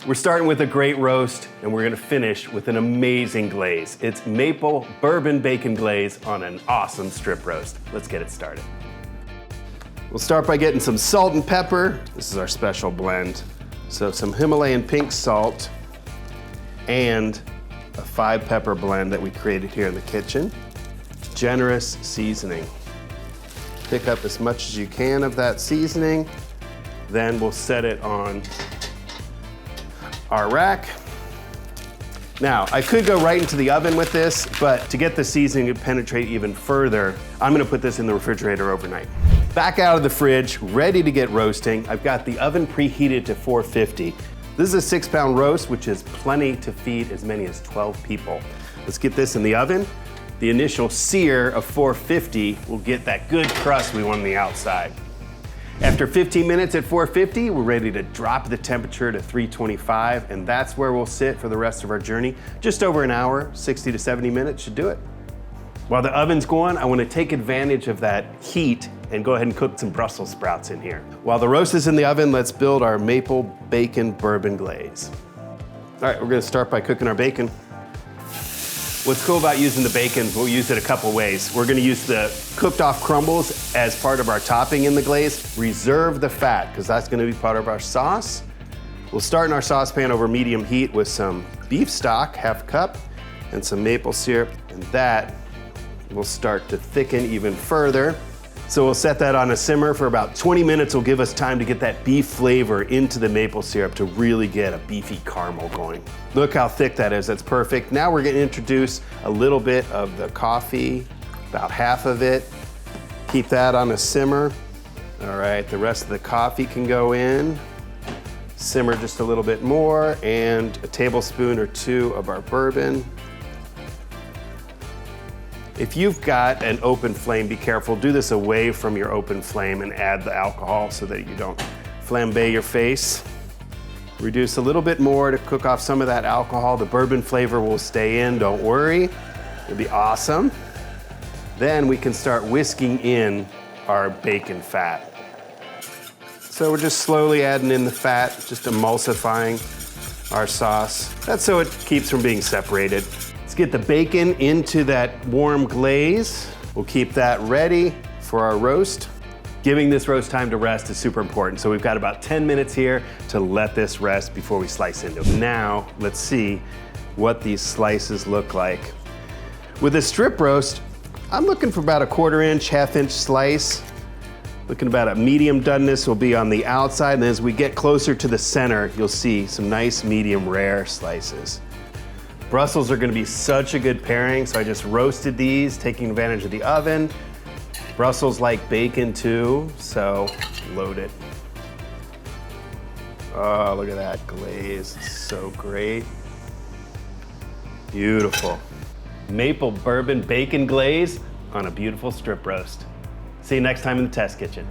We're starting with a great roast, and we're gonna finish with an amazing glaze. It's maple bourbon bacon glaze on an awesome strip roast. Let's get it started. We'll start by getting some salt and pepper. This is our special blend. So some Himalayan pink salt and a 5-pepper blend that we created here in the kitchen. Generous seasoning. Pick up as much as you can of that seasoning. Then we'll set it on our rack. Now, I could go right into the oven with this, but to get the seasoning to penetrate even further, I'm gonna put this in the refrigerator overnight. Back out of the fridge, ready to get roasting. I've got the oven preheated to 450. This is a 6-pound roast, which is plenty to feed as many as 12 people. Let's get this in the oven. The initial sear of 450 will get that good crust we want on the outside. After 15 minutes at 450, we're ready to drop the temperature to 325, and that's where we'll sit for the rest of our journey. Just over an hour, 60 to 70 minutes should do it. While the oven's going, I want to take advantage of that heat and go ahead and cook some Brussels sprouts in here. While the roast is in the oven, let's build our maple bacon bourbon glaze. All right, we're gonna start by cooking our bacon. What's cool about using the bacon, we'll use it a couple ways. We're gonna use the cooked off crumbles as part of our topping in the glaze. Reserve the fat, because that's gonna be part of our sauce. We'll start in our saucepan over medium heat with some beef stock, half a cup, and some maple syrup, and that will start to thicken even further. So we'll set that on a simmer for about 20 minutes. Will give us time to get that beef flavor into the maple syrup to really get a beefy caramel going. Look how thick that is, that's perfect. Now we're gonna introduce a little bit of the coffee, about half of it. Keep that on a simmer. All right, the rest of the coffee can go in. Simmer just a little bit more, and a tablespoon or 2 of our bourbon. If you've got an open flame, be careful. Do this away from your open flame and add the alcohol so that you don't flambe your face. Reduce a little bit more to cook off some of that alcohol. The bourbon flavor will stay in, don't worry. It'll be awesome. Then we can start whisking in our bacon fat. So we're just slowly adding in the fat, just emulsifying our sauce. That's so it keeps from being separated. Let's get the bacon into that warm glaze. We'll keep that ready for our roast. Giving this roast time to rest is super important. So we've got about 10 minutes here to let this rest before we slice into it. Now, let's see what these slices look like. With a strip roast, I'm looking for about a 1/4 inch, 1/2 inch slice. Looking about a medium doneness will be on the outside, and as we get closer to the center, you'll see some nice medium rare slices. Brussels are gonna be such a good pairing, so I just roasted these, taking advantage of the oven. Brussels like bacon too, so load it. Oh, look at that glaze, it's so great. Beautiful. Maple bourbon bacon glaze on a beautiful strip roast. See you next time in the test kitchen.